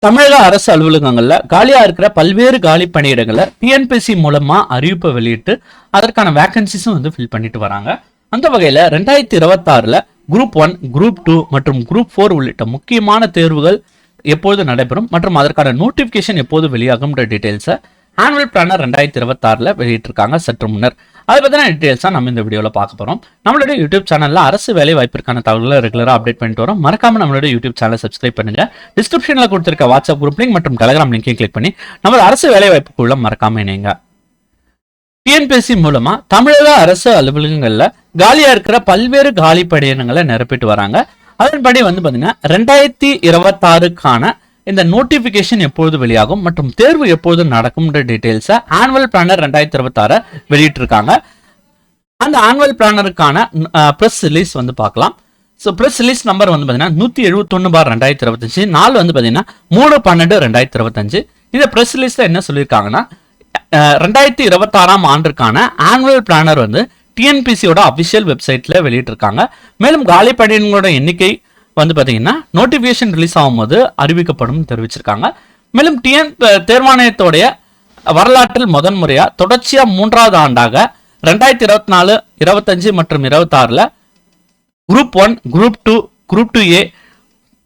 தமிழக அரசு அலுவலகங்கள்ல காலியா இருக்கிற பல்வேறு காலி பணியிடங்களை டிஎன்பிஎஸ்சி மூலமா அறிவிப்பை வெளியிட்டு அதற்கான வேகன்சிஸும் ஃபில் பண்ணிட்டு வராங்க. அந்த வகையில 2026 குரூப் 1, குரூப் 2 மற்றும் குரூப் 4 உள்ளிட்ட முக்கியமான தேர்வுகள் எப்போது நடைபெறும் மற்றும் அதற்கான நோட்டிபிகேஷன் எப்போது வெளியாகும் டீடைல்ஸை ஆனுவல் பிளானர் 2026 வெளியிட்டிருக்காங்க சற்று முன்னர். அதை பத்தின டீடைல்ஸா நம்ம இந்த வீடியோல பார்க்க போறோம். நம்மளுடைய யூடியூப் சேனல்ல அரசு வேலை வாய்ப்பிற்கான தகவல்களை ரெகுலரா அப்டேட் பண்ணிட்டு வரோம். மறக்காம நம்மளுடைய யூடியூப் சேனலை சப்ஸ்கிரைப் பண்ணுங்க. டிஸ்கிரிப்ஷன்ல கொடுத்திருக்க வாட்ஸ்அப் குரூப் லிங்க் மற்றும் டெலிகிராம் லிங்கையும் கிளிக் பண்ணி நம்ம அரசு வேலை வாய்ப்புக்குள்ள மறக்காம இணைங்க. டிஎன்பிஎஸ்சி மூலமா தமிழக அரசு அலுவலகங்கள்ல காலியா இருக்கிற பல்வேறு காலி பணியிடங்களை நிரப்பிட்டு வராங்க. அதன்படி பாத்தீங்கன்னா 2026க்கான இந்த நோட்டிபிகேஷன் எப்பொழுது வெளியாகும் மற்றும் தேர்வு எப்போது நடக்கும் டீடைல்ஸை ஆனுவல் பிளானர் 2026 வெளியிட்டிருக்காங்க. அந்த ஆனுவல் பிளானருக்கான பிரஸ் ரிலீஸ் பார்க்கலாம். ஸோ பிரஸ் ரிலீஸ் நம்பர் பாத்தீங்கன்னா 171/2025, நாள் பாத்தீங்கன்னா 3/12/2025. இந்த பிரஸ் ரிலீஸ்ல என்ன சொல்லியிருக்காங்கன்னா 2026ஆம் ஆண்டிற்கான ஆனுவல் பிளானர் டிஎன்பிசியோட அபிஷியல் வெப்சைட்ல வெளியிட்டிருக்காங்க. மேலும் காலி பணியிடங்களோட எண்ணிக்கை பாத்தீங்கன்னா நோட்டிபிகேஷன் ரிலீஸ் ஆகும்போது அறிவிக்கப்படும் தெரிவிச்சிருக்காங்க. மேலும் தேர்வாணையத்தோடைய வரலாற்றில் முதன்முறையா தொடர்ச்சியா 3வது ஆண்டாக 2024, 25 மற்றும் 26 குரூப் 1, குரூப் 2, குரூப் 2A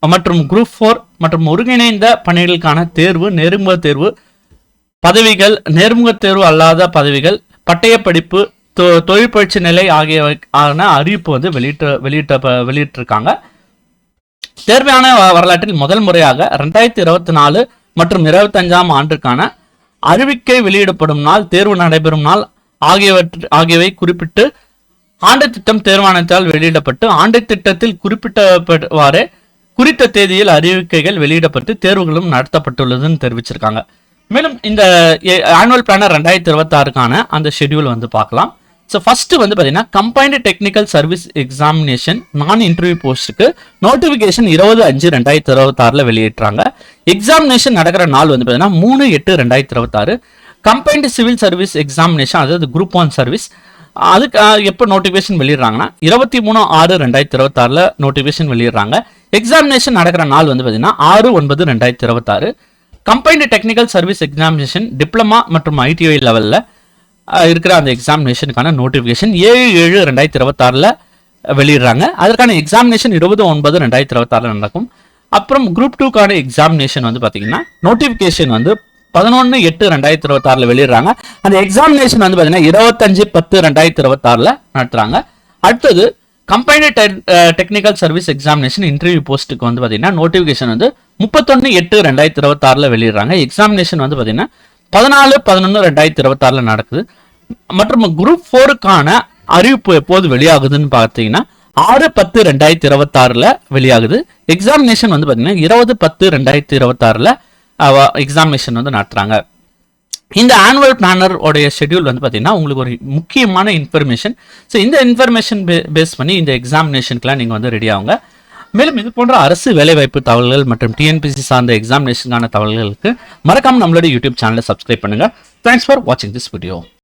மற்றும் குரூப் 4 மற்றும் ஒருங்கிணைந்த பணிகளுக்கான தேர்வு, நேர்முக தேர்வு பதவிகள், நேர்முக தேர்வு அல்லாத பதவிகள், பட்டய படிப்பு, தொழிற்பயிற்சி நிலை ஆகியவைக்கான அறிவிப்பு வெளியிட்டிருக்காங்க. தேர்வான வரலாற்றில் முதல் முறையாக 2024 மற்றும் 25ஆம் ஆண்டுக்கான அறிவிக்கை வெளியிடப்படும் நாள், தேர்வு நடைபெறும் நாள் ஆகியவை குறிப்பிட்டு ஆண்டு திட்டம் தேர்வாணையத்தால் வெளியிடப்பட்டு ஆண்டு திட்டத்தில் குறிப்பிட்டவாறு குறித்த தேதியில் அறிவிக்கைகள் வெளியிடப்பட்டு தேர்வுகளும் நடத்தப்பட்டுள்ளதுன்னு தெரிவிச்சிருக்காங்க. மேலும் இந்த ஆனுவல் பிளானர் 2026க்கான அந்த ஷெட்யூல் பார்க்கலாம். ஸோ ஃபர்ஸ்ட் பாத்தீங்கன்னா கம்பைன்டு டெக்னிக்கல் சர்வீஸ் எக்ஸாமினேஷன் நான் இன்டர்வியூ போஸ்ட்டுக்கு நோட்டிபிகேஷன் 20/5/2026 வெளியிட்டாங்க. எக்ஸாமினேஷன் நடக்கிற நாள் பாத்தீங்கன்னா 3/8/2026. கம்பைன்டு சிவில் சர்வீஸ் எக்ஸாமினேஷன், அதாவது குரூப் 1 சர்வீஸ், அதுக்கு எப்போ நோட்டிபிகேஷன் வெளியிடுறாங்கன்னா 23/6/2026 நோட்டிபிகேஷன் வெளியிடுறாங்க. எக்ஸாமினேஷன் நடக்கிற நாள் பாத்தீங்கன்னா 6/9/2026. Combined technical service examination diploma மற்றும் ஐடிஐ லெவல்ல இருக்கிற அந்த எக்ஸாமினேஷனுக்கான நோட்டிபிகேஷன் 7/7/2026 வெளியிடுறாங்க. அதற்கான எக்ஸாமினேஷன் 20/9/2026 நடக்கும். அப்புறம் குரூப் 2க்கான எக்ஸாமினேஷன் பாத்தீங்கன்னா நோட்டிபிகேஷன் 11/8/2026 வெளியிடுறாங்க. அந்த எக்ஸாமினேஷன் பாத்தீங்கன்னா 25/10/2026 நடத்துறாங்க. அடுத்தது combined technical service examination interview போஸ்ட்டுக்கு பாத்தீங்கன்னா நோட்டிபிகேஷன் 31/8/2026 வெளியிடுறாங்க. எக்ஸாமினேஷன் பாத்தீங்கன்னா 14/11/2026 நடக்குது. மற்றும் குரூப் 4க்கான அறிவிப்பு எப்போது வெளியாகுதுன்னு பார்த்தீங்கன்னா 6/10/2026 வெளியாகுது. எக்ஸாமினேஷன் பாத்தீங்கன்னா 20/10/2026 எக்ஸாமினேஷன் நடத்துறாங்க. இந்த ஆனுவல் பிளானர் உடைய ஷெட்யூல் பாத்தீங்கன்னா உங்களுக்கு ஒரு முக்கியமான இன்ஃபர்மேஷன். ஸோ இந்த இன்ஃபர்மேஷன் பேஸ் பண்ணி இந்த எக்ஸாமினேஷனுக்குலாம் நீங்க ரெடி ஆகுங்க. மேலும் இது போன்ற அரசு வேலைவாய்ப்பு தகவல்கள் மற்றும் டிஎன்பிசி சார்ந்த எக்ஸாமினேஷனுக்கான தகவல்களுக்கு மறக்காம நம்மளுடைய யூடியூப் சேனலை சப்ஸ்கிரைப் பண்ணுங்க. தேங்க்ஸ் ஃபார் வாட்சிங் திஸ் வீடியோ.